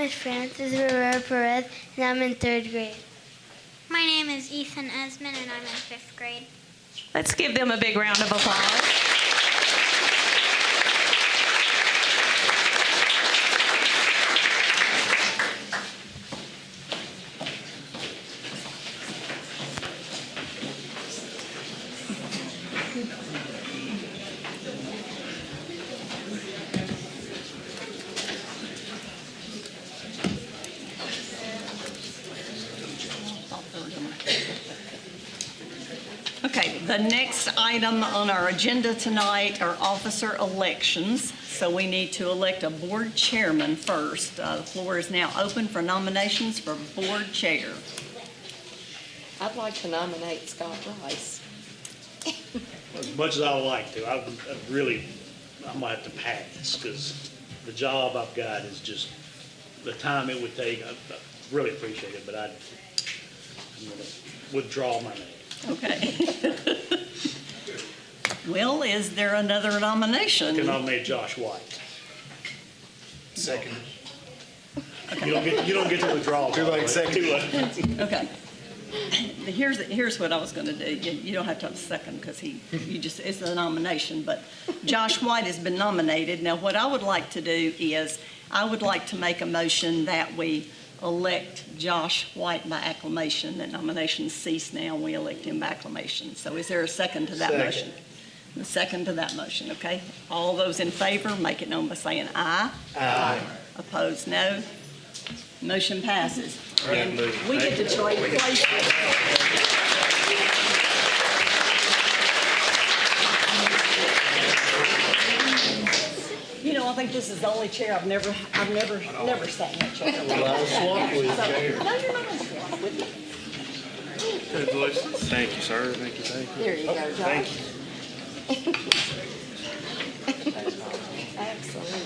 is Francis Rivera Perez, and I'm in 3rd grade. My name is Ethan Esmond, and I'm in 5th grade. Let's give them a big round of applause. Okay, the next item on our agenda tonight are officer elections. So we need to elect a board chairman first. The floor is now open for nominations for board chair. I'd like to nominate Scott Rice. As much as I would like to, I'm gonna have to pass because the job I've got is just the time it would take. I really appreciate it, but I'm gonna withdraw my name. Okay. Well, is there another nomination? I can nominate Josh White. Second. Okay. You don't get to withdraw. Too late, second. Too late. Okay. Here's what I was going to do. You don't have to have a second because it's a nomination. But Josh White has been nominated. Now, what I would like to do is I would like to make a motion that we elect Josh White by acclamation. That nominations cease now, and we elect him by acclamation. So, is there a second to that motion? The second to that motion. Okay. All those in favor, make it known by saying aye. Aye. Opposed, no. Motion passes. And we get to trade places. You know, I think this is the only chair I've never sat in that chair. Well, I'll swap with you, Chair. No, you're not going to swap with me. Congratulations. Thank you, sir. Thank you. There you go, Josh. Thank you. Absolutely.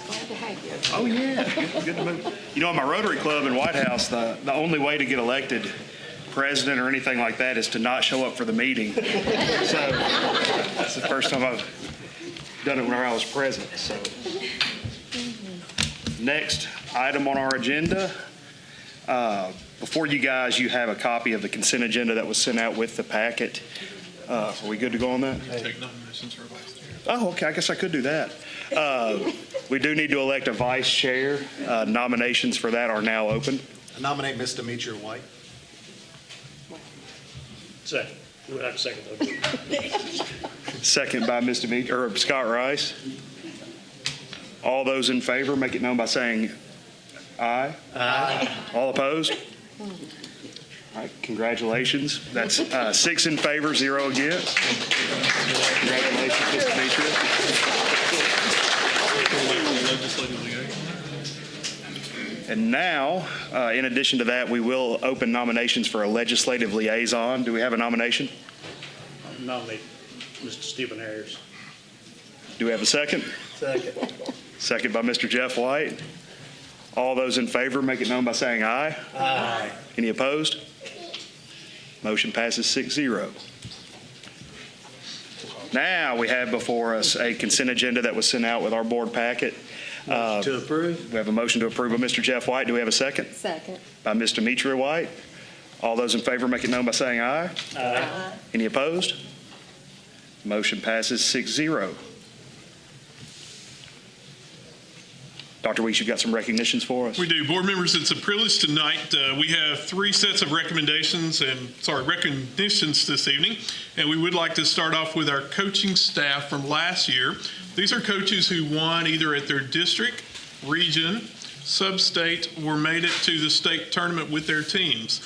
Glad to have you. Oh, yeah. Good to move. You know, in my Rotary Club in White House, the only way to get elected president or anything like that is to not show up for the meeting. So that's the first time I've done it whenever I was president. So next item on our agenda. Before you guys, you have a copy of the consent agenda that was sent out with the packet. Are we good to go on that? Take nominations for vice chair. Oh, okay. I guess I could do that. We do need to elect a vice chair. Nominations for that are now open. I nominate Ms. Demetria White. Second. We'll have a second though. Second by Ms. Demetria, or Scott Rice. All those in favor, make it known by saying aye. Aye. All opposed? All right, congratulations. That's 6 in favor, 0 against. Congratulations, Ms. Demetria. Legislative liaison. And now, in addition to that, we will open nominations for a legislative liaison. Do we have a nomination? I'll nominate Mr. Stephen Ayers. Do we have a second? Second. Second by Mr. Jeff White. All those in favor, make it known by saying aye. Aye. Any opposed? Motion passes 6-0. Now we have before us a consent agenda that was sent out with our board packet. To approve? We have a motion to approve by Mr. Jeff White. Do we have a second? Second. By Ms. Demetria White. All those in favor, make it known by saying aye. Aye. Any opposed? Motion passes 6-0. Dr. Weeks, you've got some recognitions for us? We do. Board members, it's a privilege tonight. We have 3 sets of recommendations recognitions this evening. And we would like to start off with our coaching staff from last year. These are coaches who won either at their district, region, sub-state, or made it to the state tournament with their teams.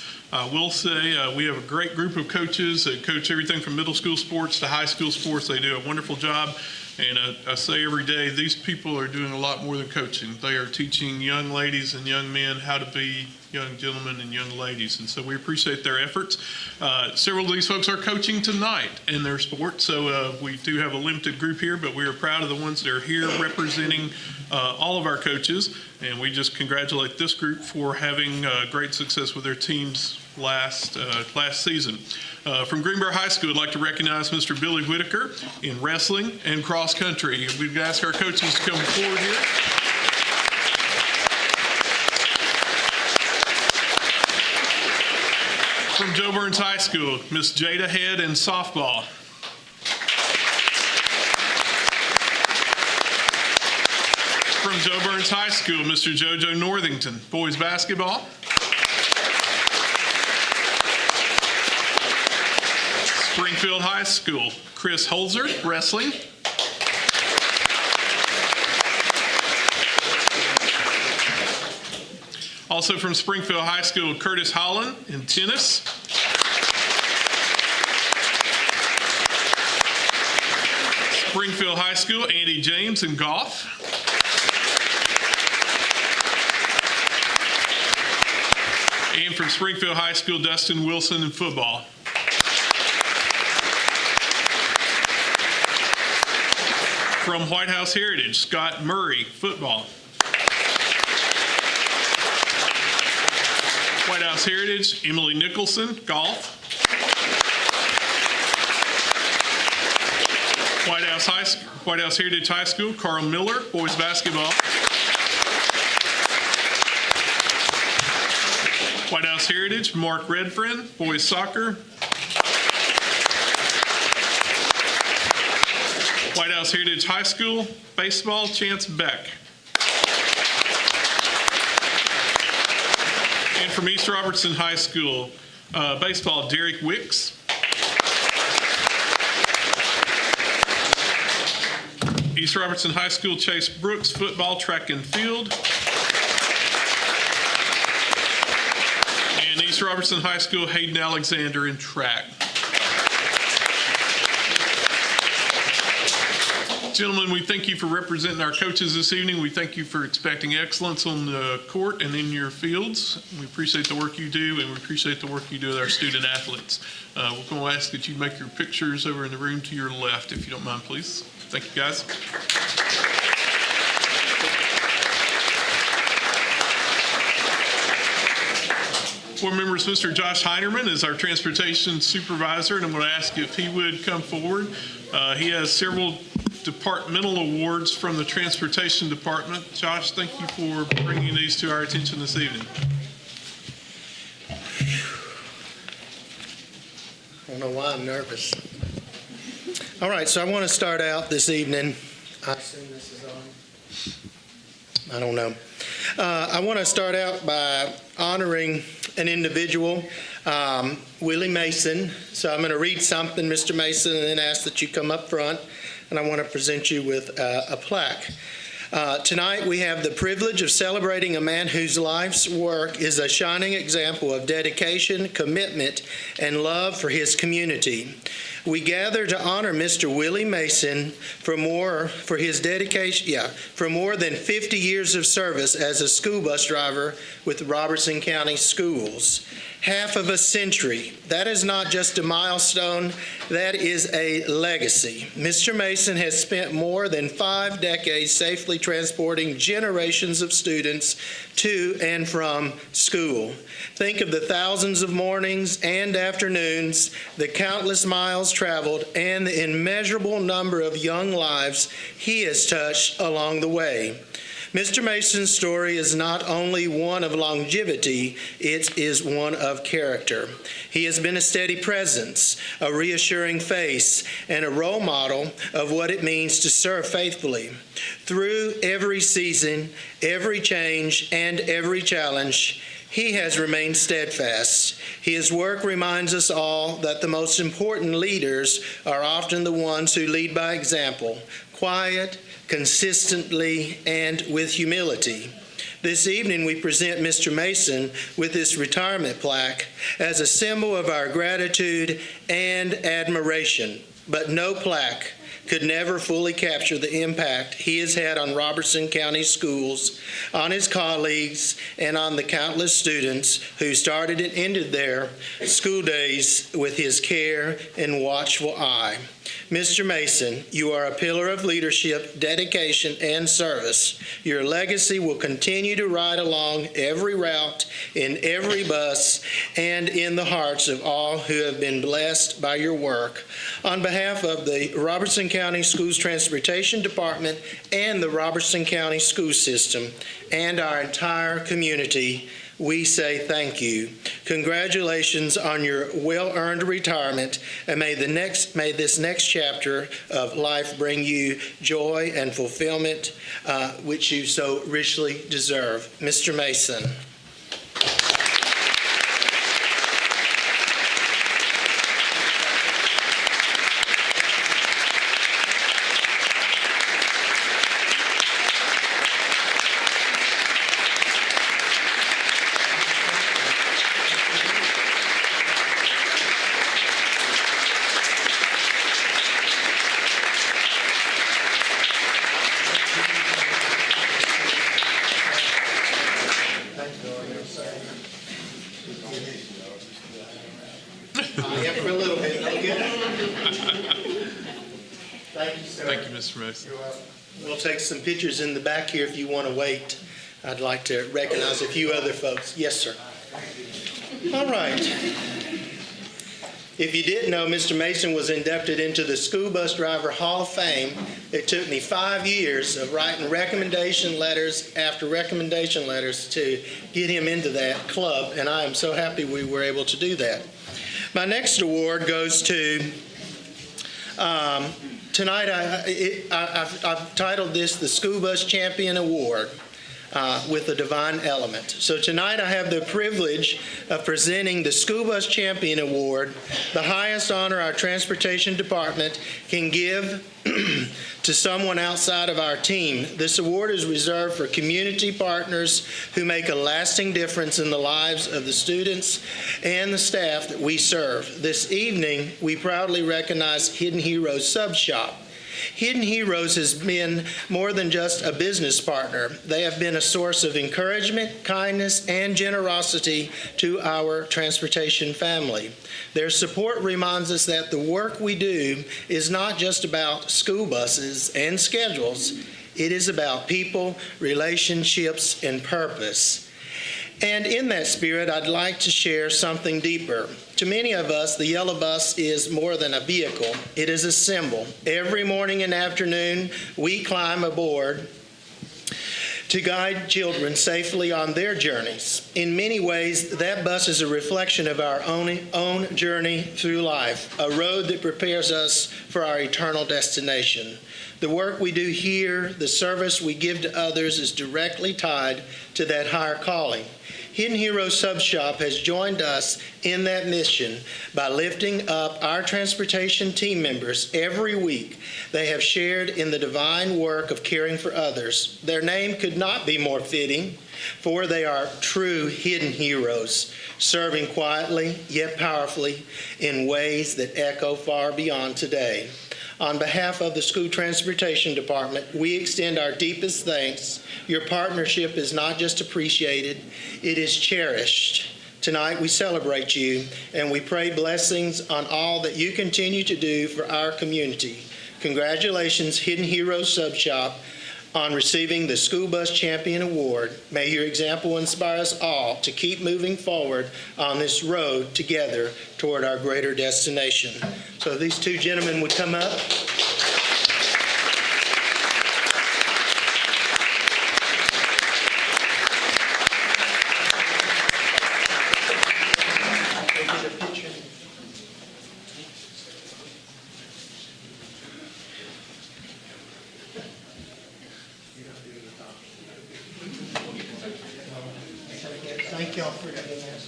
We'll say we have a great group of coaches that coach everything from middle school sports to high school sports. They do a wonderful job. And I say every day, these people are doing a lot more than coaching. They are teaching young ladies and young men how to be young gentlemen and young ladies. And so we appreciate their efforts. Several of these folks are coaching tonight in their sport. So we do have a limited group here, but we are proud of the ones that are here representing all of our coaches. And we just congratulate this group for having great success with their teams last season. From Greenbrier High School, I'd like to recognize Mr. Billy Whitaker in wrestling and cross country. We'd ask our coaches to come forward here. From Joe Burns High School, Miss Jada Head in softball. From Joe Burns High School, Mr. JoJo Northington, boys basketball. Springfield High School, Chris Holzer, wrestling. Also from Springfield High School, Curtis Holland in tennis. Springfield High School, Andy James in golf. And from Springfield High School, Dustin Wilson in football. From White House Heritage, Scott Murray, football. White House Heritage, Emily Nicholson, golf. White House Heritage High School, Carl Miller, boys basketball. White House Heritage, Mark Redfern, boys soccer. White House Heritage High School, baseball, Chance Beck. And from East Robertson High School, baseball, Derek Wicks. East Robertson High School, Chase Brooks, football, track and field. And East Robertson High School, Hayden Alexander in track. Gentlemen, we thank you for representing our coaches this evening. We thank you for expecting excellence on the court and in your fields. We appreciate the work you do, and we appreciate the work you do with our student athletes. We're going to ask that you make your pictures over in the room to your left, if you don't mind, please. Thank you, guys. Board members, Mr. Josh Heinerman is our transportation supervisor, and I'm going to ask if he would come forward. He has several departmental awards from the transportation department. Josh, thank you for bringing these to our attention this evening. I don't know why I'm nervous. All right, so I want to start out this evening. I assume this is on. I don't know. I want to start out by honoring an individual, Willie Mason. So I'm going to read something, Mr. Mason, and then ask that you come up front, and I want to present you with a plaque. Tonight we have the privilege of celebrating a man whose life's work is a shining example of dedication, commitment, and love for his community. We gather to honor Mr. Willie Mason for more than 50 years of service as a school bus driver with the Robertson County Schools. Half of a century. That is not just a milestone, that is a legacy. Mr. Mason has spent more than 5 decades safely transporting generations of students to and from school. Think of the thousands of mornings and afternoons, the countless miles traveled, and the immeasurable number of young lives he has touched along the way. Mr. Mason's story is not only one of longevity, it is one of character. He has been a steady presence, a reassuring face, and a role model of what it means to serve faithfully. Through every season, every change, and every challenge, he has remained steadfast. His work reminds us all that the most important leaders are often the ones who lead by example, quiet, consistently, and with humility. This evening we present Mr. Mason with this retirement plaque as a symbol of our gratitude and admiration. But no plaque could never fully capture the impact he has had on Robertson County Schools, on his colleagues, and on the countless students who started and ended their school days with his care and watchful eye. Mr. Mason, you are a pillar of leadership, dedication, and service. Your legacy will continue to ride along every route, in every bus, and in the hearts of all who have been blessed by your work. On behalf of the Robertson County Schools Transportation Department and the Robertson County School System and our entire community, we say thank you. Congratulations on your well-earned retirement, and may this next chapter of life bring you joy and fulfillment, which you so richly deserve. Mr. Mason. Yeah, for a little bit. Thank you, sir. Thank you, Mr. Mason. We'll take some pictures in the back here if you want to wait. I'd like to recognize a few other folks. Yes, sir. All right. If you didn't know, Mr. Mason was inducted into the School Bus Driver Hall of Fame. It took me 5 years of writing recommendation letters after recommendation letters to get him into that club, and I am so happy we were able to do that. My next award goes to, tonight I've titled this the School Bus Champion Award with a divine element. So tonight I have the privilege of presenting the School Bus Champion Award, the highest honor our transportation department can give to someone outside of our team. This award is reserved for community partners who make a lasting difference in the lives of the students and the staff that we serve. This evening, we proudly recognize Hidden Heroes Sub Shop. Hidden Heroes has been more than just a business partner. They have been a source of encouragement, kindness, and generosity to our transportation family. Their support reminds us that the work we do is not just about school buses and schedules. It is about people, relationships, and purpose. And in that spirit, I'd like to share something deeper. To many of us, the yellow bus is more than a vehicle. It is a symbol. Every morning and afternoon, we climb aboard to guide children safely on their journeys. In many ways, that bus is a reflection of our own journey through life, a road that prepares us for our eternal destination. The work we do here, the service we give to others is directly tied to that higher calling. Hidden Heroes Sub Shop has joined us in that mission by lifting up our transportation team members every week. They have shared in the divine work of caring for others. Their name could not be more fitting, for they are true hidden heroes, serving quietly yet powerfully in ways that echo far beyond today. On behalf of the School Transportation Department, we extend our deepest thanks. Your partnership is not just appreciated, it is cherished. Tonight we celebrate you, and we pray blessings on all that you continue to do for our community. Congratulations, Hidden Heroes Sub Shop, on receiving the School Bus Champion Award. May your example inspire us all to keep moving forward on this road together toward our greater destination. So these two gentlemen would come up. Thank y'all for doing this.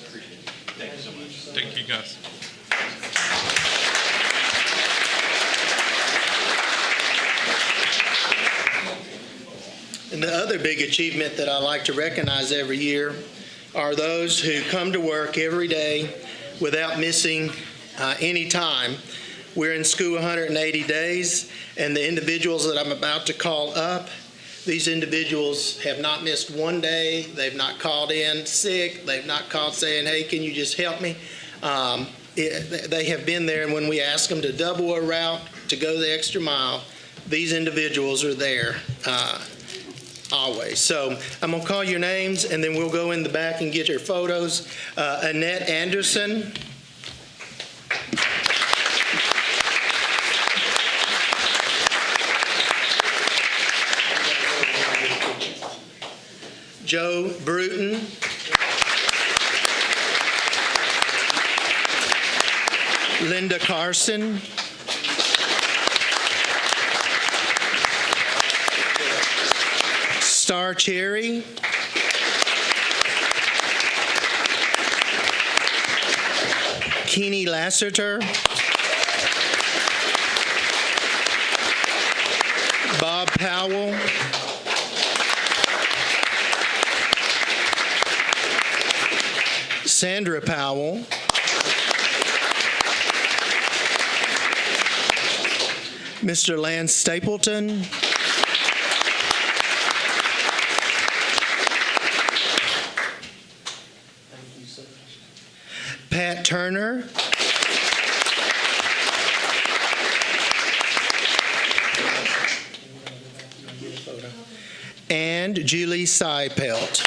Thank you so much. Thank you, guys. And the other big achievement that I like to recognize every year are those who come to work every day without missing any time. We're in school 180 days, and the individuals that I'm about to call up, these individuals have not missed one day. They've not called in sick. They've not called saying, hey, can you just help me? They have been there, and when we ask them to double a route, to go the extra mile, these individuals are there always. So I'm going to call your names, and then we'll go in the back and get your photos. Annette Anderson. Joe Bruton. Linda Carson. Star Cherry. Keeney Lassiter. Bob Powell. Sandra Powell. Mr. Lance Stapleton. Pat Turner. And Julie Seipelt.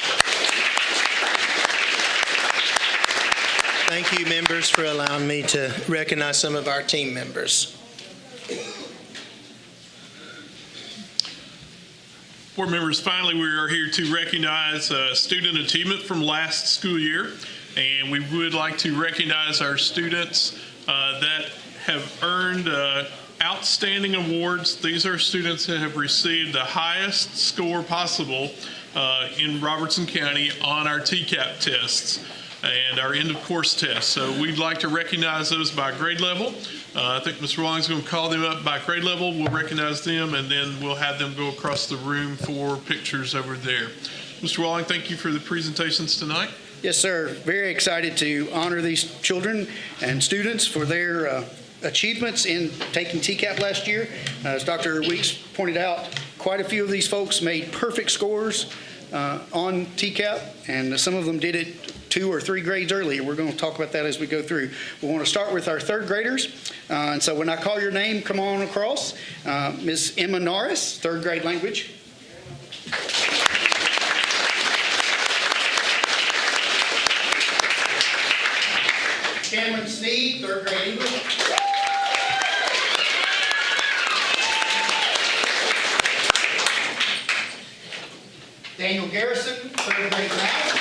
Thank you, members, for allowing me to recognize some of our team members. Board members, finally, we are here to recognize student achievement from last school year. And we would like to recognize our students that have earned outstanding awards. These are students that have received the highest score possible in Robertson County on our TCAP tests and our end of course tests. So we'd like to recognize those by grade level. I think Mr. Walling's going to call them up by grade level. We'll recognize them, and then we'll have them go across the room for pictures over there. Mr. Walling, thank you for the presentations tonight. Yes, sir. Very excited to honor these children and students for their achievements in taking TCAP last year. As Dr. Weeks pointed out, quite a few of these folks made perfect scores on TCAP, and some of them did it 2 or 3 grades earlier. We're going to talk about that as we go through. We want to start with our third graders. And so when I call your name, come on across. Ms. Emma Norris, third grade language. Cameron Sneed, third grade English. Daniel Garrison, third grade math.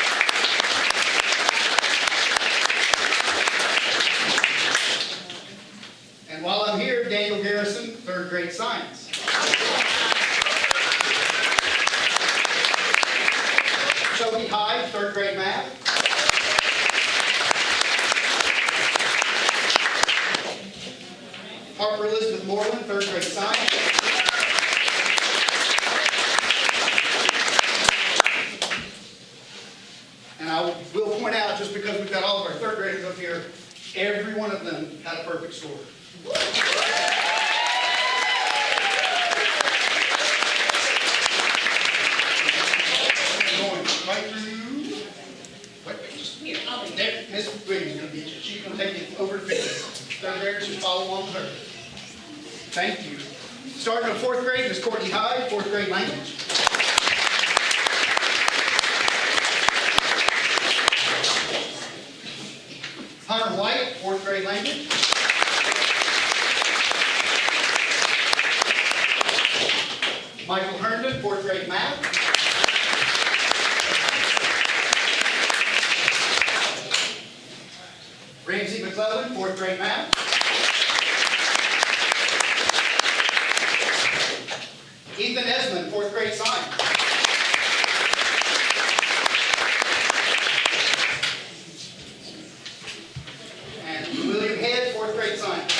And while I'm here, Daniel Garrison, third grade science. Toby Hyde, third grade math. Harper Elizabeth Moreland, third grade science. And I will point out, just because we've got all of our third graders up here, every one of them had a perfect score. Going right through. Wait, just here. There, Miss Williams is going to be. She's going to take you over to fifth. Third graders should follow along with her. Thank you. Starting in fourth grade, Miss Courtney Hyde, fourth grade language. Hunter White, fourth grade language. Michael Herndon, fourth grade math. Ramsey McClellan, fourth grade math. Ethan Esmond, fourth grade science. And William Head, fourth grade science.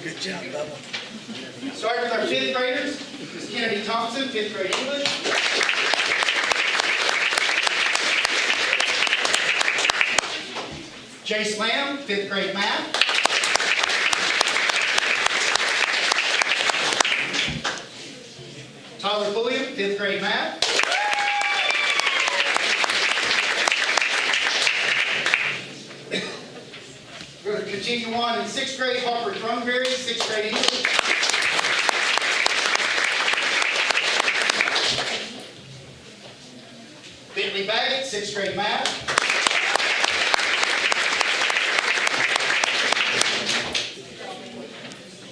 Good job, Bubba. Starting with our fifth graders, Ms. Kennedy Thompson, fifth grade English. Chase Lamb, fifth grade math. Tyler Pulliam, fifth grade math. We're going to continue on in sixth grade, Harper Throneberry, sixth grade English. Bentley Baggett, sixth grade math.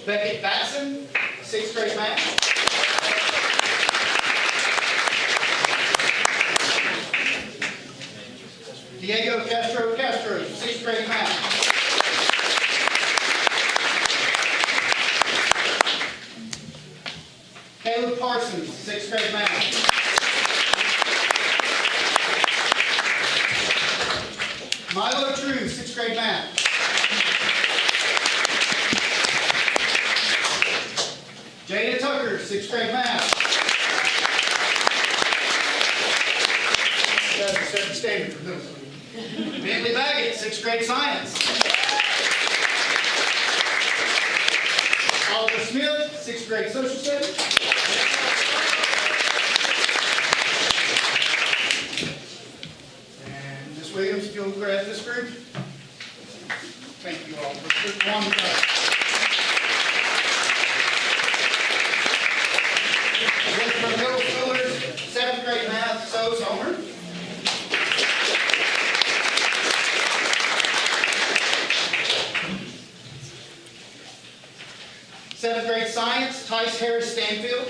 Beckett Batson, sixth grade math. Diego Castro, 6th grade math. Caleb Parsons, 6th grade math. Milo True, 6th grade math. Jada Tucker, 6th grade math. That's a certain standard for middle school. Bentley Baggett, 6th grade science. Oliver Smith, 6th grade social studies. And Ms. Williams, if you'll grab this group. Thank you all for putting on for middle schoolers, 7th grade math, so Zomer. Seventh grade science, Tice Harris Stanfield.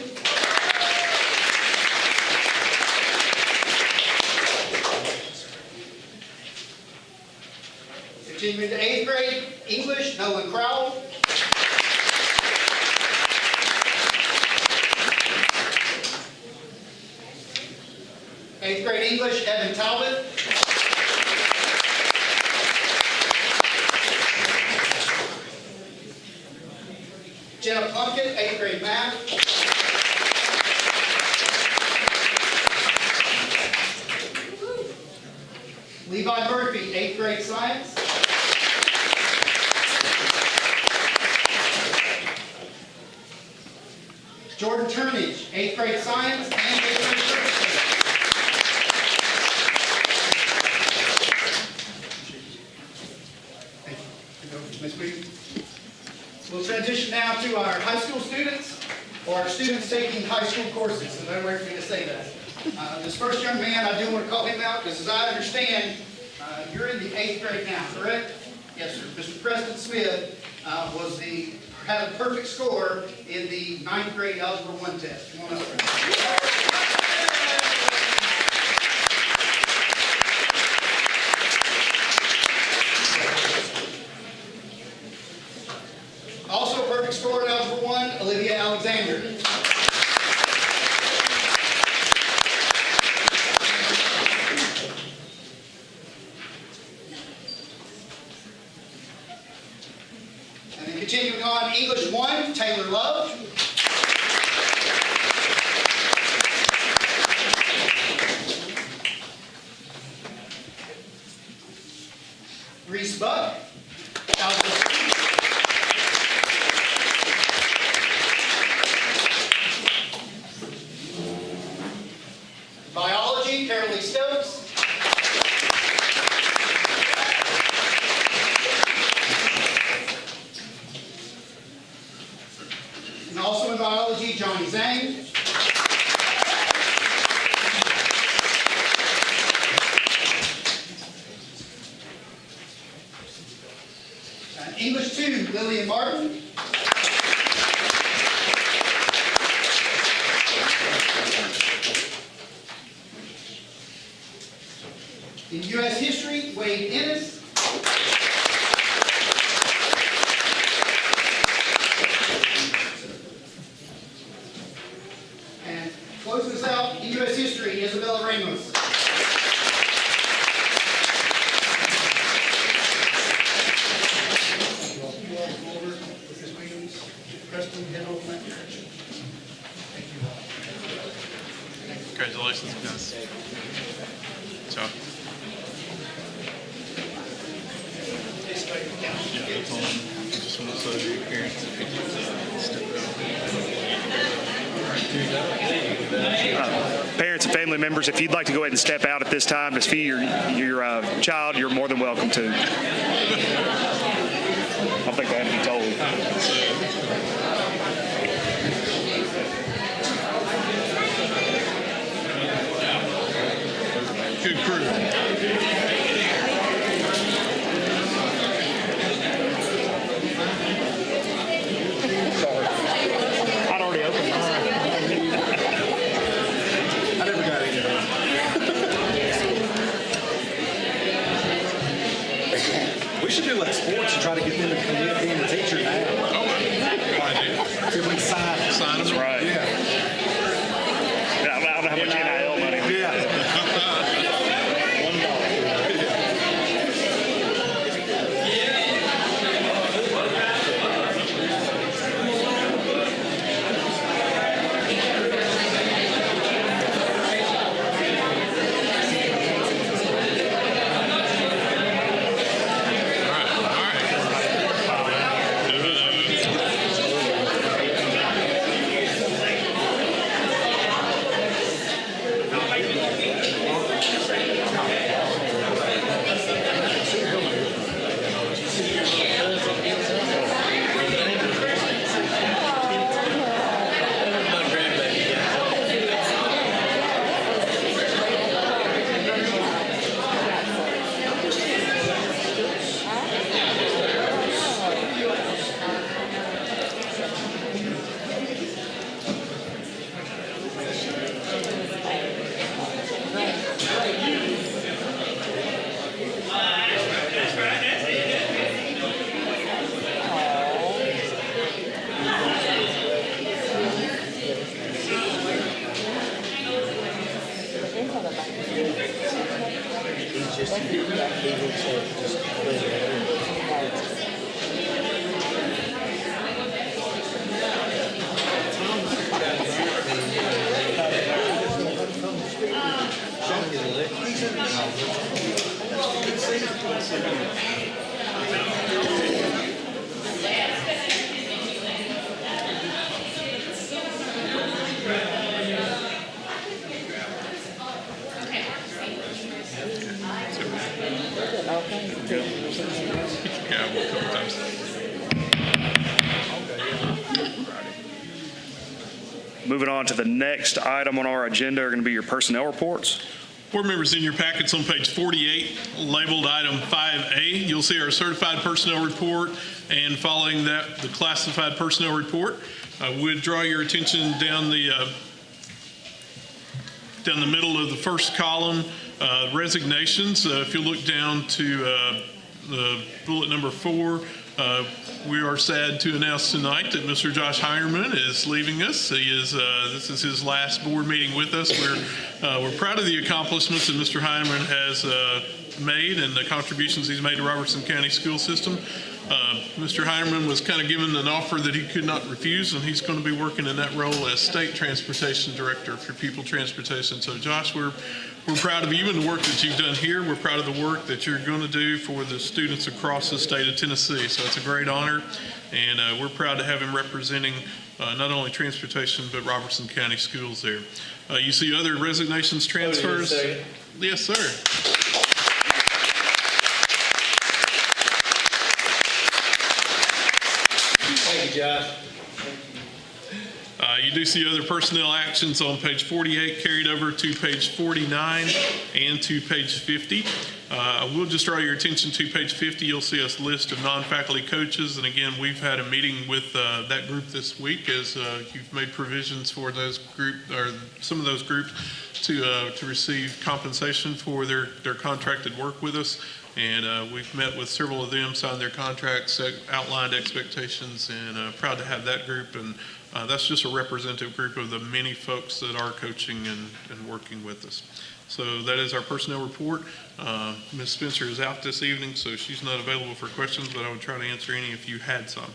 Continuing to 8th grade, English, Nolan Crowell. Eighth grade English, Evan Talbot. Jenna Plunkett, 8th grade math. Levi Murphy, 8th grade science. Jordan Turnage, 8th grade science and 8th grade church studies. Thank you. Ms. Williams. We'll transition now to our high school students, or our students taking high school courses. There's no way for me to say that. This first young man, I do want to call him out because, as I understand, you're in the 8th grade now, correct? Yes, sir. Mr. Preston Smith had a perfect score in the 9th grade Algebra 1 test. Come on up, also a perfect score in Algebra 1, Olivia Alexander. And then continuing on, English 1, Taylor Love. Reese Buck. Algebra 2. Biology, Carolee Stokes. And also in biology, Johnny Zhang. English 2, Lillian Martin. In U.S. history, Wade Ennis. And closing us out, in U.S. history, Isabella Ramos. Congratulations, guys. So. Yeah, that's all. Just want to say your parents if you Parents and family members, if you'd like to go ahead and step out at this time to see your child, you're more than welcome to. I don't think they had to be told. Good crew. I'd already opened mine. I never got any of those. sign them. That's right. Yeah, I don't know how much NIL money we got. Yeah, a couple times. Moving on to the next item on our agenda are going to be your personnel reports. Board members, in your packets on page 48, labeled item 5A, you'll see our certified personnel report, and following that, the classified personnel report. I would draw your attention down the middle of the first column, resignations. If you look down to the bullet number 4, we are sad to announce tonight that Mr. Josh Hireman is leaving us. This is his last board meeting with us. We're proud of the accomplishments that Mr. Hireman has made and the contributions he's made to Robertson County school system. Mr. Hireman was kind of given an offer that he could not refuse, and he's going to be working in that role as State Transportation Director for People Transportation. So, Josh, we're proud of you and the work that you've done here. We're proud of the work that you're going to do for the students across the state of Tennessee. So it's a great honor, and we're proud to have him representing not only transportation but Robertson County schools there. You see other resignations, transfers? Yes, sir. Thank you, Josh. You do see other personnel actions on page 48 carried over to page 49 and to page 50. I will just draw your attention to page 50. You'll see a list of non-faculty coaches. And again, we've had a meeting with that group this week as you've made provisions for those group or some of those groups to receive compensation for their contracted work with us. And we've met with several of them, signed their contracts, outlined expectations, and proud to have that group. And that's just a representative group of the many folks that are coaching and working with us. So that is our personnel report. Ms. Spencer is out this evening, so she's not available for questions, but I would try to answer any if you had some.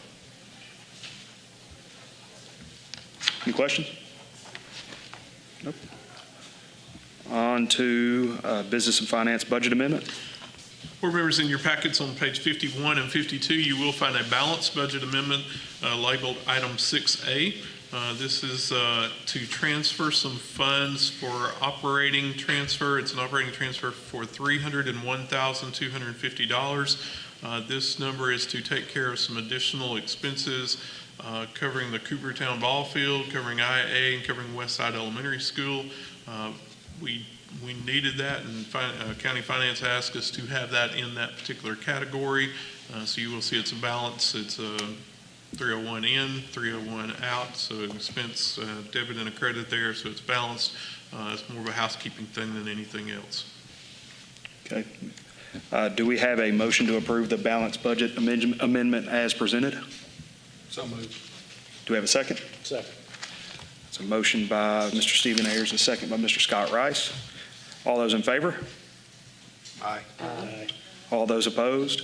Any questions? Nope. On to business and finance budget amendment. Board members, in your packets on page 51 and 52, you will find a balanced budget amendment labeled item 6A. This is to transfer some funds for operating transfer. It's an operating transfer for $301,250. This number is to take care of some additional expenses covering the Coopertown ball field, covering IA, and covering Westside Elementary School. We needed that, and County Finance asked us to have that in that particular category. So you will see it's a balance. It's a 301 in, 301 out, so expense, debit and a credit there, so it's balanced. It's more of a housekeeping thing than anything else. Okay. Do we have a motion to approve the balanced budget amendment as presented? So moved. Do we have a second? Second. It's a motion by Mr. Stephen Ayers, a second by Mr. Scott Rice. All those in favor? Aye. Aye. All those opposed?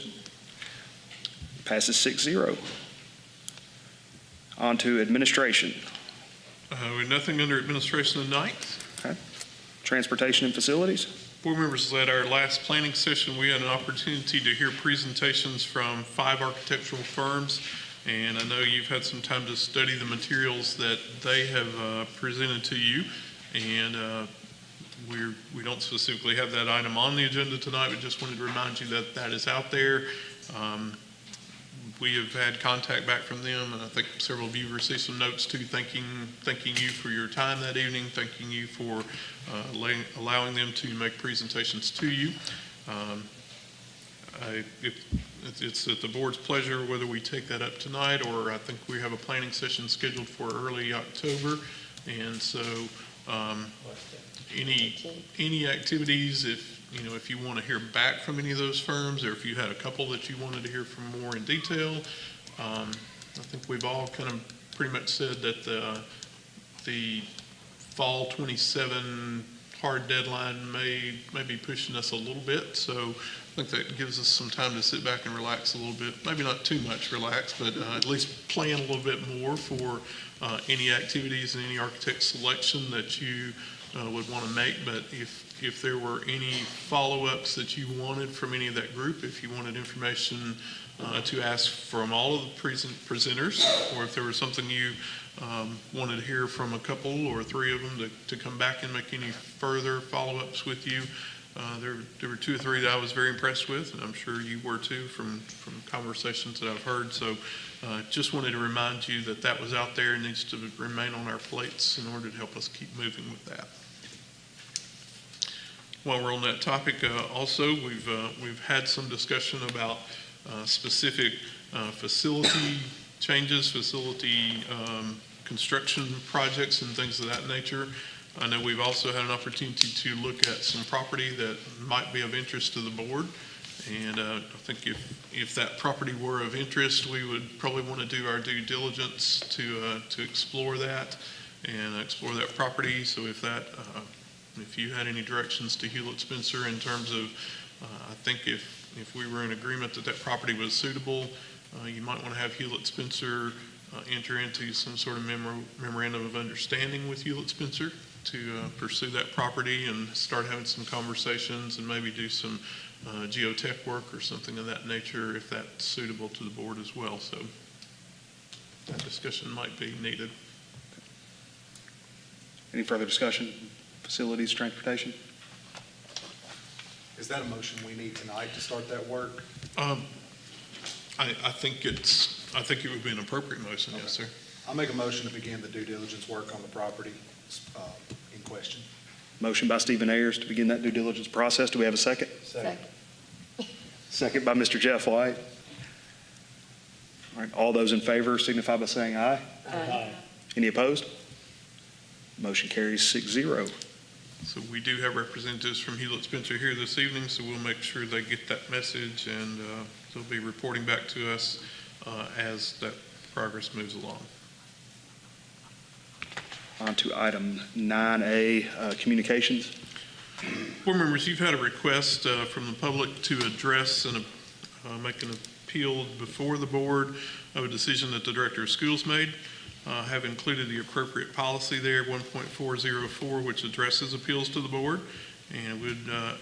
Passes 6-0. On to administration. With nothing under administration tonight. Okay. Transportation and facilities. Board members, at our last planning session, we had an opportunity to hear presentations from 5 architectural firms, and I know you've had some time to study the materials that they have presented to you, and we don't specifically have that item on the agenda tonight, but just wanted to remind you that that is out there. We have had contact back from them, and I think several of you received some notes too, thanking you for your time that evening, thanking you for allowing them to make presentations to you. It's at the board's pleasure whether we take that up tonight, or I think we have a planning session scheduled for early October, and so any activities, if you want to hear back from any of those firms, or if you had a couple that you wanted to hear from more in detail, I think we've all kind of pretty much said that the fall 27 hard deadline may be pushing us a little bit. So I think that gives us some time to sit back and relax a little bit. Maybe not too much relax, but at least plan a little bit more for any activities and any architect selection that you would want to make. But if there were any follow-ups that you wanted from any of that group, if you wanted information to ask from all of the presenters, or if there was something you wanted to hear from a couple or 3 of them to come back and make any further follow-ups with you, there were 2 or 3 that I was very impressed with, and I'm sure you were too from conversations that I've heard. So just wanted to remind you that that was out there and needs to remain on our plates in order to help us keep moving with that. While we're on that topic, also we've had some discussion about specific facility changes, facility construction projects and things of that nature. I know we've also had an opportunity to look at some property that might be of interest to the board. And I think if that property were of interest, we would probably want to do our due diligence to explore that and explore that property. So if you had any directions to Hewlett Spencer in terms of, I think if we were in agreement that property was suitable, you might want to have Hewlett Spencer enter into some sort of memorandum of understanding with Hewlett Spencer to pursue that property and start having some conversations and maybe do some geotech work or something of that nature if that's suitable to the board as well. So that discussion might be needed. Any further discussion? Facilities, transportation? Is that a motion we need tonight to start that work? I think it would be an appropriate motion, Okay. yes, sir. I'll make a motion to begin the due diligence work on the property in question. Motion by Stephen Ayers to begin that due diligence process. Do we have a second? Second. Second by Mr. Jeff White. All right, all those in favor signify by saying aye. Aye. Any opposed? Motion carries 6-0. So we do have representatives from Hewlett Spencer here this evening, so we'll make sure they get that message, and they'll be reporting back to us as that progress moves along. On to item 9A, communications. Board members, you've had a request from the public to address and make an appeal before the board of a decision that the director of schools made. Have included the appropriate policy there, 1.404, which addresses appeals to the board. And would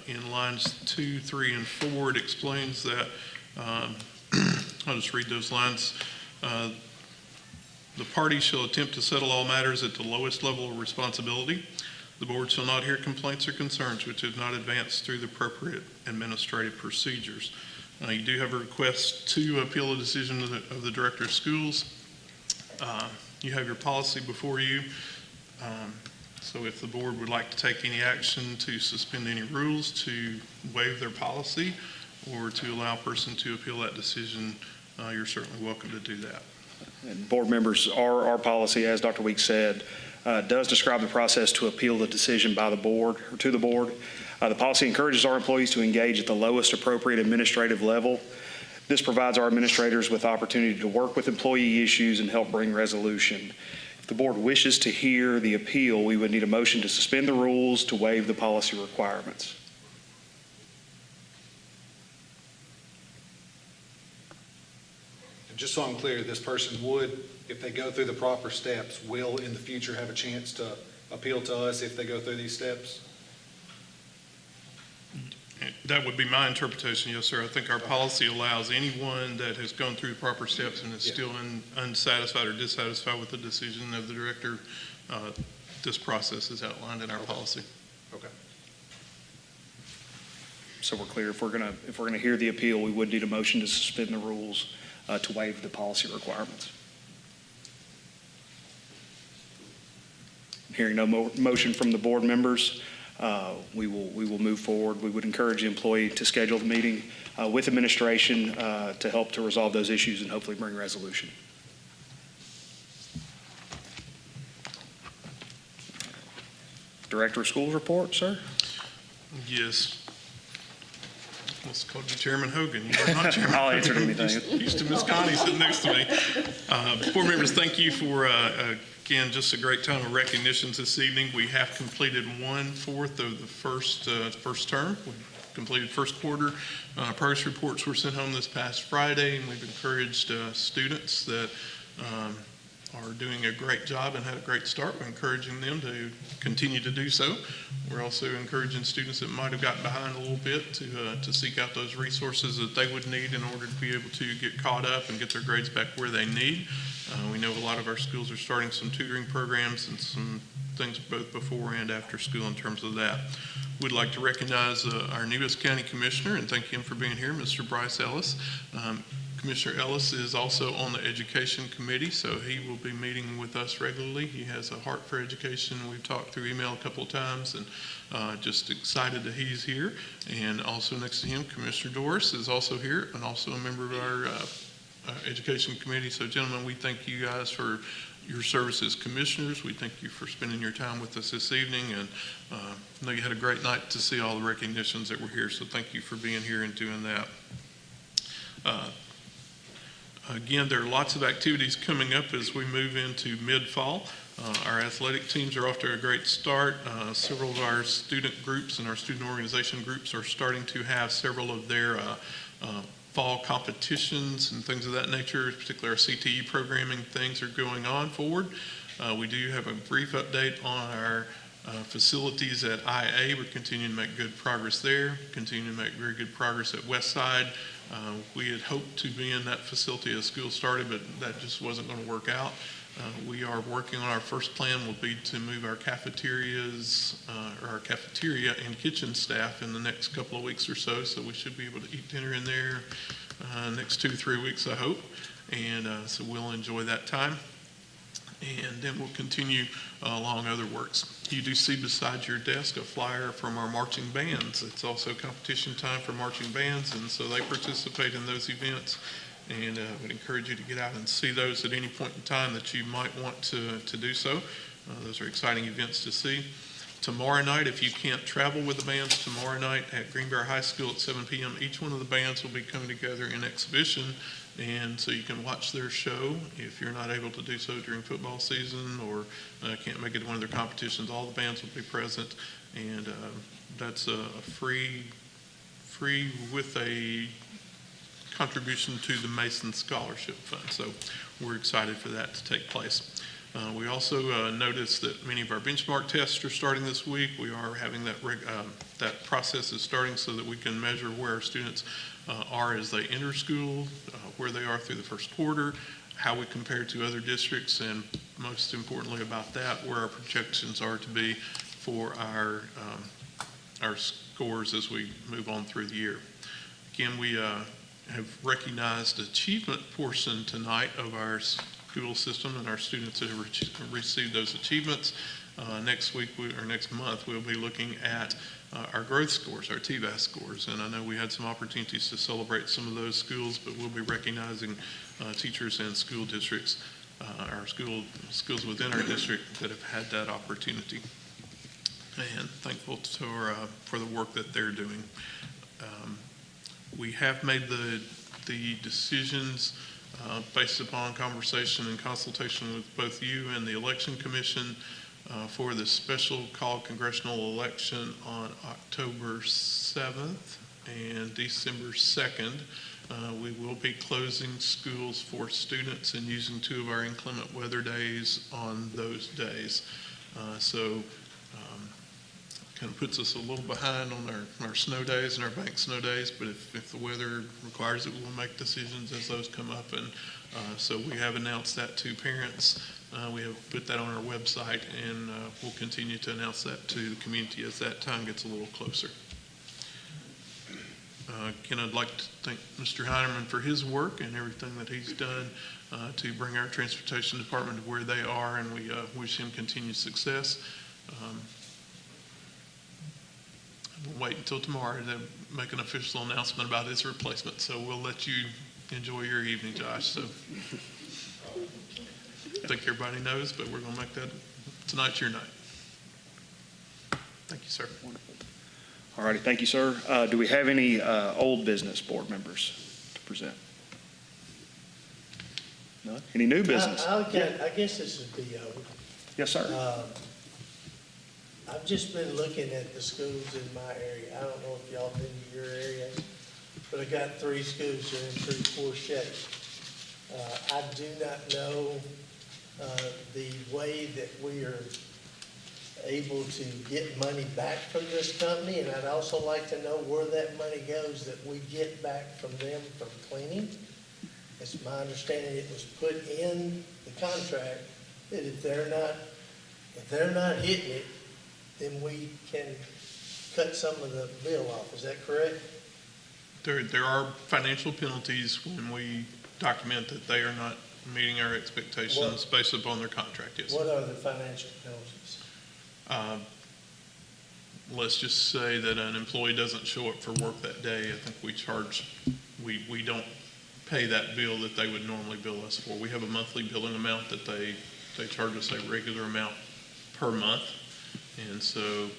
in lines 2, 3, and 4, it explains that, I'll just read those lines. The parties shall attempt to settle all matters at the lowest level of responsibility. The board shall not hear complaints or concerns which have not advanced through the appropriate administrative procedures. You do have a request to appeal a decision of the director of schools. You have your policy before you. So if the board would like to take any action to suspend any rules, to waive their policy, or to allow a person to appeal that decision, you're certainly welcome to do that. And board members, our policy, as Dr. Weeks said, does describe the process to appeal the decision by the board or to the board. The policy encourages our employees to engage at the lowest appropriate administrative level. This provides our administrators with opportunity to work with employee issues and help bring resolution. If the board wishes to hear the appeal, we would need a motion to suspend the rules to waive the policy requirements. And just so I'm clear, this person would, if they go through the proper steps, will in the future have a chance to appeal to us if they go through these steps? That would be my interpretation, yes, sir. I think our policy allows anyone that has gone through the proper steps and is still unsatisfied or dissatisfied with the decision of the director, this process is outlined in our policy. Okay. So we're clear, if we're gonna hear the appeal, we would need a motion to suspend the rules to waive the policy requirements. Hearing no motion from the board members, we will move forward. We would encourage the employee to schedule the meeting with administration to help to resolve those issues and hopefully bring resolution. Director of Schools report, sir? Yes. Let's call you Chairman Hogan. You're not Chairman I'll answer Hogan. anything. Used to Miss Connie sitting next to me. Board members, thank you for, again, just a great time of recognitions this evening. We have completed 1/4 of the first term. We completed first quarter. Progress reports were sent home this past Friday, and we've encouraged students that are doing a great job and had a great start. We're encouraging them to continue to do so. We're also encouraging students that might have gotten behind a little bit to seek out those resources that they would need in order to be able to get caught up and get their grades back where they need. We know a lot of our schools are starting some tutoring programs and some things both before and after school in terms of that. We'd like to recognize our newest county commissioner and thank him for being here, Mr. Bryce Ellis. Commissioner Ellis is also on the Education Committee, so he will be meeting with us regularly. He has a heart for education. We've talked through email a couple of times and just excited that he's here. And also next to him, Commissioner Doris is also here and also a member of our Education Committee. So gentlemen, we thank you guys for your service as commissioners. We thank you for spending your time with us this evening. And I know you had a great night to see all the recognitions that were here. So thank you for being here and doing that. Again, there are lots of activities coming up as we move into mid-fall. Our athletic teams are off to a great start. Several of our student groups and our student organization groups are starting to have several of their fall competitions and things of that nature, particularly our CTE programming things are going on forward. We do have a brief update on our facilities at IA. We're continuing to make good progress there, continuing to make very good progress at Westside. We had hoped to be in that facility as school started, but that just wasn't going to work out. We are working on our first plan will be to move our cafeterias, or our cafeteria and kitchen staff in the next couple of weeks or so. So we should be able to eat dinner in there next 2-3 weeks, I hope. And so we'll enjoy that time. And then we'll continue along other works. You do see beside your desk a flyer from our marching bands. It's also competition time for marching bands, and so they participate in those events. And I would encourage you to get out and see those at any point in time that you might want to do so. Those are exciting events to see. Tomorrow night, if you can't travel with the bands, tomorrow night at Green Bear High School at 7 p.m., each one of the bands will be coming together in exhibition. And so you can watch their show if you're not able to do so during football season or can't make it to one of their competitions. All the bands will be present, and that's a free with a contribution to the Mason Scholarship Fund. So we're excited for that to take place. We also noticed that many of our benchmark tests are starting this week. We are having that process is starting so that we can measure where our students are as they enter school, where they are through the first quarter, how we compare to other districts, and most importantly about that, where our projections are to be for our scores as we move on through the year. Again, we have recognized achievement portion tonight of our school system and our students that have received those achievements. Next week or next month, we'll be looking at our growth scores, our TVAS scores, and I know we had some opportunities to celebrate some of those schools, but we'll be recognizing teachers and school districts, our schools within our district that have had that opportunity, and thankful for the work that they're doing. We have made the decisions based upon conversation and consultation with both you and the Election Commission for the special called congressional election on October 7th and December 2nd. We will be closing schools for students and using 2 of our inclement weather days on those days. So kind of puts us a little behind on our snow days and our bank snow days, but if the weather requires it, we'll make decisions as those come up. And so we have announced that to parents. We have put that on our website, and we'll continue to announce that to the community as that time gets a little closer. Again, I'd like to thank Mr. Heinerman for his work and everything that he's done to bring our transportation department to where they are, and we wish him continued success. We'll wait until tomorrow to make an official announcement about his replacement, so we'll let you enjoy your evening, Josh. So I think everybody knows, but we're going to make that tonight's your night. Thank you, sir. Wonderful. All righty, thank you, sir. Do we have any old business board members to present? None? Any new business? I guess this would be over. Yes, sir. I've just been looking at the schools in my area. I don't know if y'all been to your areas, but I got 3 schools that are in pretty poor shape. I do not know the way that we are able to get money back from this company, and I'd also like to know where that money goes that we get back from them from cleaning. It's my understanding it was put in the contract that if they're not hitting it, then we can cut some of the bill off. Is that correct? There are financial penalties when we document that they are not meeting our expectations based upon their contract, yes. What are the financial penalties? Let's just say that an employee doesn't show up for work that day. I think we don't pay that bill that they would normally bill us for. We have a monthly billing amount that they charge us a regular amount per month. And so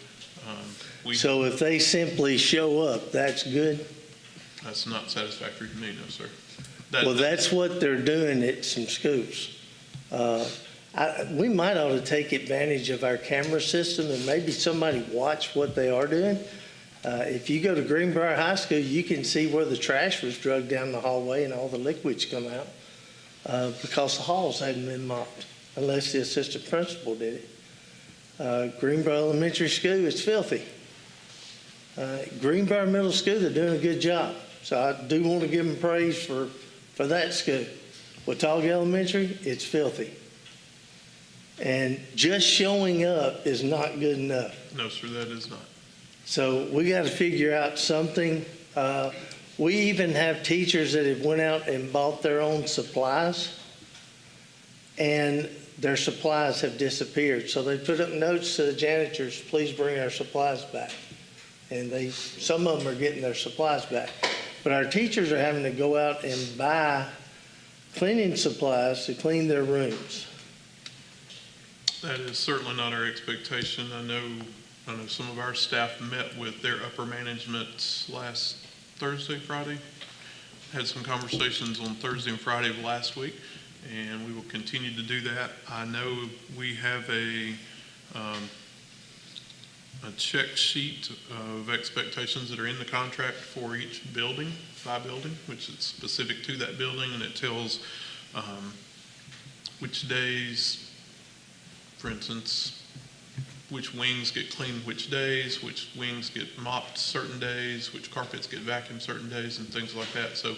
So if they simply show up, that's good? That's not satisfactory to me, no, sir. Well, that's what they're doing at some schools. We might ought to take advantage of our camera system and maybe somebody watch what they are doing. If you go to Greenbrier High School, you can see where the trash was dragged down the hallway and all the liquids come out because the halls hadn't been mopped, unless the assistant principal did it. Greenbrier Elementary School is filthy. Greenbrier Middle School, they're doing a good job. So I do want to give them praise for that school. Watauga Elementary, it's filthy. And just showing up is not good enough. No, sir, that is not. So we got to figure out something. We even have teachers that have went out and bought their own supplies, and their supplies have disappeared. So they put up notes to the janitors, please bring our supplies back. And some of them are getting their supplies back. But our teachers are having to go out and buy cleaning supplies to clean their rooms. That is certainly not our expectation. I know some of our staff met with their upper management last Friday. Had some conversations on Thursday and Friday of last week, and we will continue to do that. I know we have a check sheet of expectations that are in the contract for each building, by building, which is specific to that building, and it tells which days, for instance, which wings get cleaned which days, which wings get mopped certain days, which carpets get vacuumed certain days, and things like that. So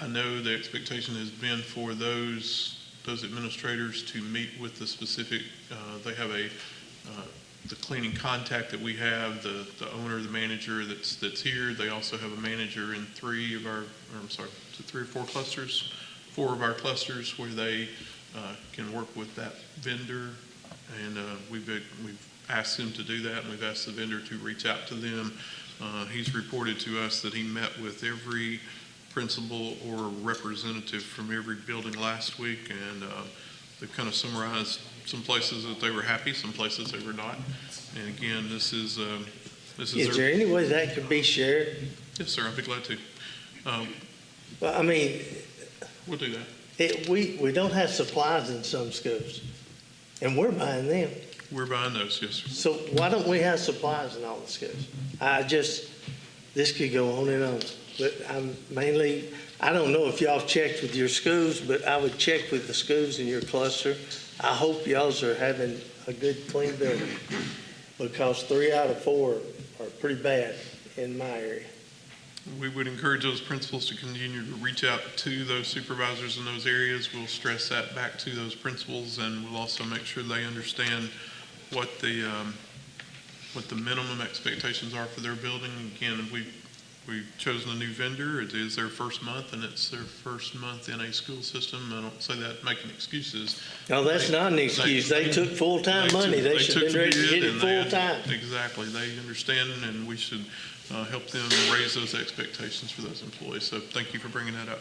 I know the expectation has been for those administrators to meet with the specific, they have the cleaning contact that we have, the owner, the manager that's here. They also have a manager in 3 or 4 clusters, 4 of our clusters where they can work with that vendor. And we've asked him to do that, and we've asked the vendor to reach out to them. He's reported to us that he met with every principal or representative from every building last week, and they've kind of summarized some places that they were happy, some places they were not. And again, this is Is there any way that could be shared? Yes, sir, I'd be glad to. Well, I mean, We'll do that. We don't have supplies in some schools, and we're buying them. We're buying those, yes, sir. So why don't we have supplies in all the schools? This could go on and on. But I don't know if y'all checked with your schools, but I would check with the schools in your cluster. I hope y'all's are having a good, clean building, because 3 out of 4 are pretty bad in my area. We would encourage those principals to continue to reach out to those supervisors in those areas. We'll stress that back to those principals, and we'll also make sure they understand what the minimum expectations are for their building. Again, we've chosen a new vendor. It is their first month, and it's their first month in a school system. I don't say that making excuses. No, that's not an excuse. They took full-time money. They should have been ready to get it full-time. Exactly. They understand, and we should help them raise those expectations for those employees. So thank you for bringing that up.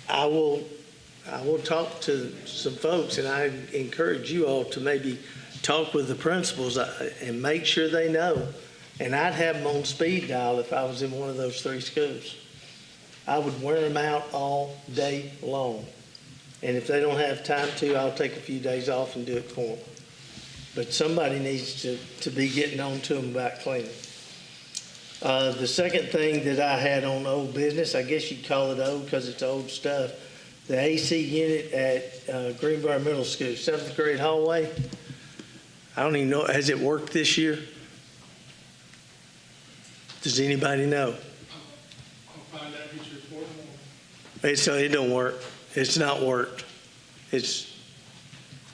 I will talk to some folks, and I encourage you all to maybe talk with the principals and make sure they know. And I'd have them on speed dial if I was in one of those 3 schools. I would wear them out all day long. And if they don't have time to, I'll take a few days off and do it for them. But somebody needs to be getting on to them about cleaning. The second thing that I had on old business, I guess you'd call it old because it's old stuff, the AC unit at Greenbrier Middle School, 7th grade hallway. I don't even know, has it worked this year? Does anybody know? I'll find out, get your report It don't work. It's not worked.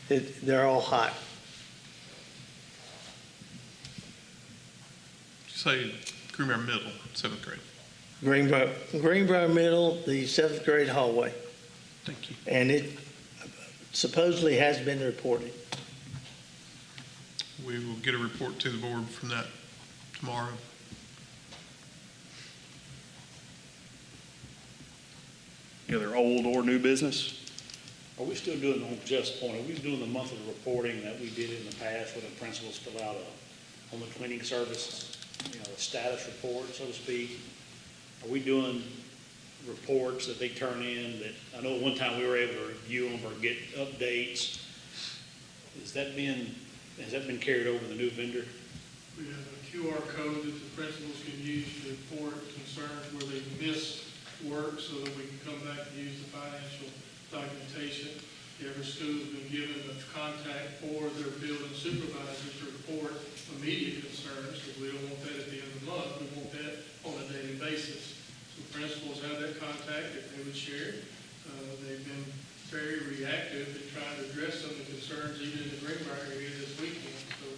They're all hot. Say Greenbrier Middle, 7th grade. Greenbrier Middle, the 7th grade hallway. Thank you. And it supposedly has been reported. We will get a report to the board from that tomorrow. Any other old or new business? Are we still doing, on Jeff's point, are we doing the monthly reporting that we did in the past where the principals fill out on the cleaning service, a status report, so to speak? Are we doing reports that they turn in that, I know at one time we were able to review them or get updates. Has that been carried over to the new vendor? We have a QR code that the principals can use to report concerns where they missed work, so that we can come back and use the financial documentation. Every school has been given a contact for their building supervisor to report immediate concerns, because we don't want that at the end of the month. We want that on a daily basis. So principals have that contact if they would share it. They've been very reactive in trying to address some of the concerns even in the Greenbrier area this weekend. So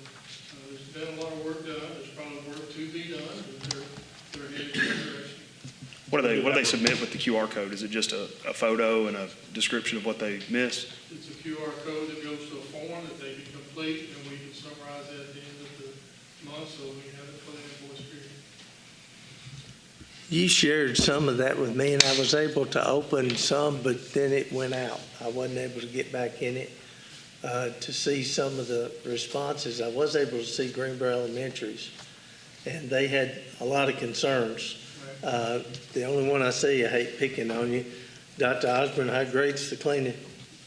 there's been a lot of work done. There's probably work to be done, but they're headed in that direction. What do they submit with the QR code? Is it just a photo and a description of what they missed? It's a QR code that goes to a form that they can complete, and we can summarize that at the end of the month, so we have it for the invoice period. You shared some of that with me, and I was able to open some, but then it went out. I wasn't able to get back in it to see some of the responses. I was able to see Greenbrier Elementary's, and they had a lot of concerns. The only one I see, I hate picking on you, Dr. Osborne, how great's the cleaning?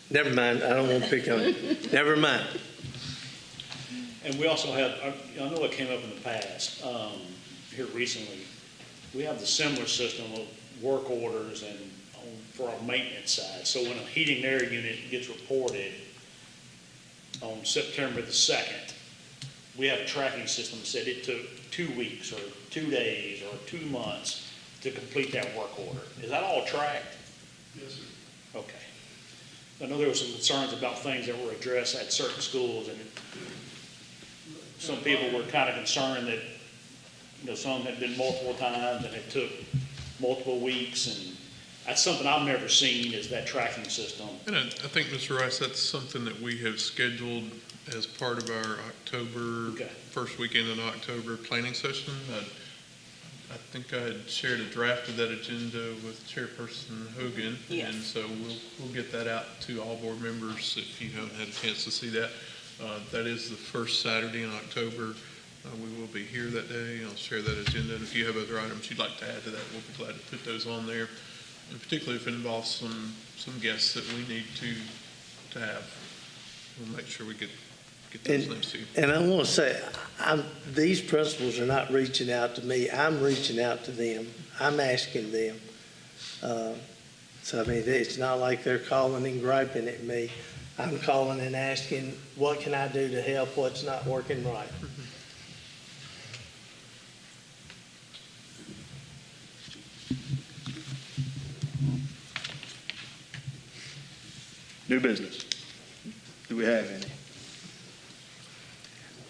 Never mind, I don't want to pick on you. Never mind. And we also have, I know it came up in the past, here recently, we have the similar system of work orders and for our maintenance side. So when a heating and air unit gets reported on September the 2nd, we have a tracking system that said it took 2 weeks or 2 days or 2 months to complete that work order. Is that all tracked? Yes, sir. Okay. I know there were some concerns about things that were addressed at certain schools, and some people were kind of concerned that, some had been multiple times and it took multiple weeks, and that's something I've never seen, is that tracking system. And I think, Mr. Rice, that's something that we have scheduled as part of our October, first weekend in October planning session. I think I had shared a draft of that agenda with Chairperson Hogan. Yes. And so we'll get that out to all board members if you haven't had a chance to see that. That is the first Saturday in October. We will be here that day. I'll share that agenda. And if you have other items you'd like to add to that, we'll be glad to put those on there. and particularly if it involves some guests that we need to have. We'll make sure we get those names too. And I want to say, these principals are not reaching out to me. I'm reaching out to them. I'm asking them. So, I mean, it's not like they're calling and griping at me. I'm calling and asking, what can I do to help? What's not working right? New business. Do we have any?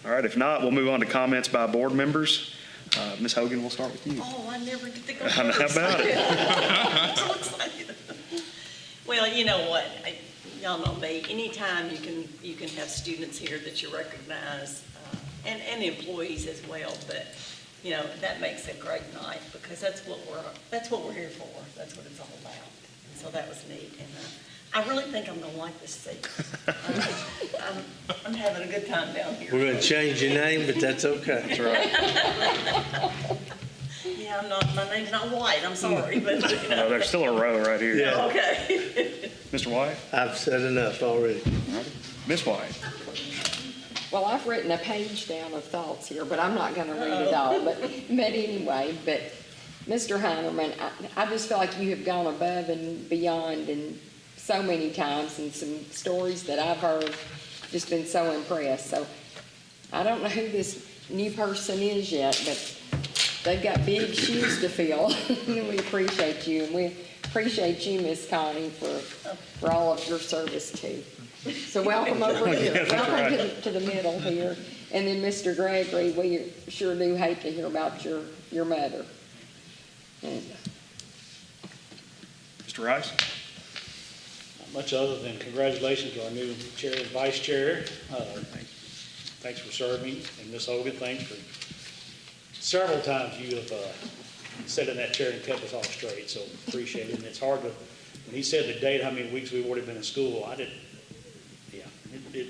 All right, if not, we'll move on to comments by board members. Ms. Hogan, we'll start with you. Oh, I never get to go How first. about it? I'm so excited. Well, you know what? Y'all know me. Anytime you can have students here that you recognize, and employees as well, but, you know, that makes a great night because that's what we're here for. That's what it's all about. And so that was neat. And I really think I'm going to like this seat. I'm having a good time down here. We're going to change your name, but that's okay. That's right. Yeah, my name's not White, I'm sorry, but, you know. No, there's still a row right here. Yeah. Okay. Mr. White? I've said enough already. Ms. White? Well, I've written a page down of thoughts here, but I'm not going to read it all. But anyway, Mr. Heinerman, I just feel like you have gone above and beyond and so many times, and some stories that I've heard, just been so impressed. So I don't know who this new person is yet, but they've got big shoes to fill. We appreciate you, and we appreciate you, Miss Connie, for all of your service too. So welcome over here. Yes, that's Welcome right. to the middle here. And then Mr. Gregory, we sure do hate to hear about your mother. And Mr. Rice? Not much other than congratulations to our new chair and vice chair. Thanks for serving, and Ms. Hogan, thanks for several times you have sat in that chair and kept us all straight, so appreciate it. And it's hard to, when he said the date, how many weeks we've already been in school, it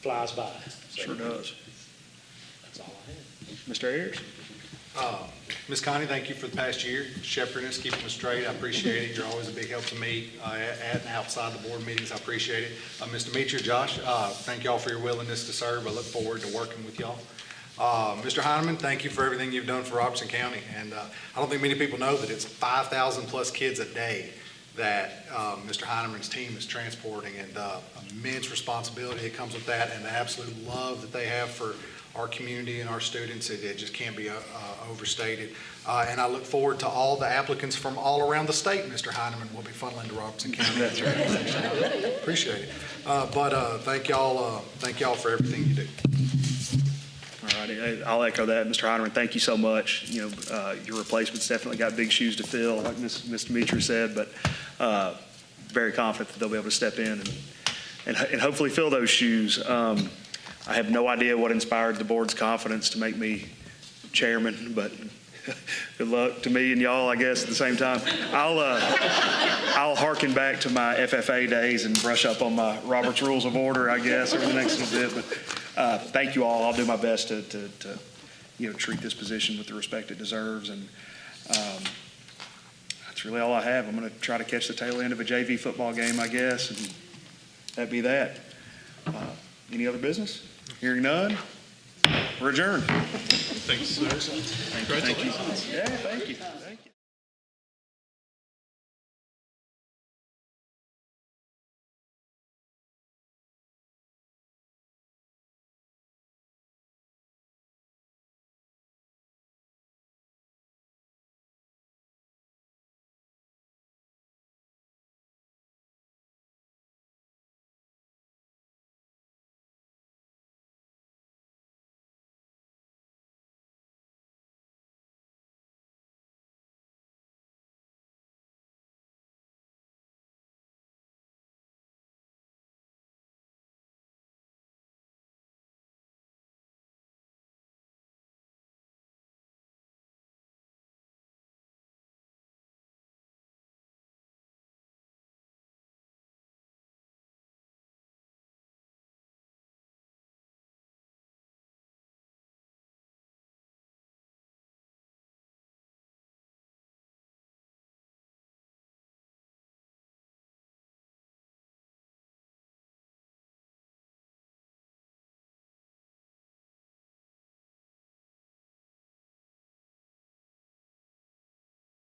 flies by. So Sure does. that's all I had. Mr. Ayers? Ms. Connie, thank you for the past year, shepherding us, keeping us straight. I appreciate it. You're always a big help to me at and outside the board meetings. I appreciate it. Mr. Meacher, Josh, thank y'all for your willingness to serve. I look forward to working with y'all. Mr. Heineman, thank you for everything you've done for Robertson County. And I don't think many people know that it's 5,000 plus kids a day that Mr. Heineman's team is transporting, and immense responsibility that comes with that, and the absolute love that they have for our community and our students. It just can't be overstated. And I look forward to all the applicants from all around the state, Mr. Heineman, will be funneling to Robertson County. That's right. Appreciate it. But thank y'all for everything you do. All righty, I'll echo that. Mr. Heineman, thank you so much. You know, your replacement's definitely got big shoes to fill, like Mr. Meacher said, but very confident that they'll be able to step in and hopefully fill those shoes. I have no idea what inspired the board's confidence to make me chairman, but good luck to me and y'all, I guess, at the same time. I'll harken back to my FFA days and brush up on my Robert's Rules of Order, I guess, over the next little bit. But thank you all. I'll do my best to treat this position with the respect it deserves. And that's really all I have. I'm going to try to catch the tail end of a JV football game, I guess, and that'd be that. Any other business? Hearing none, we're adjourned. Thanks, sir. Thank you. Yeah, thank you.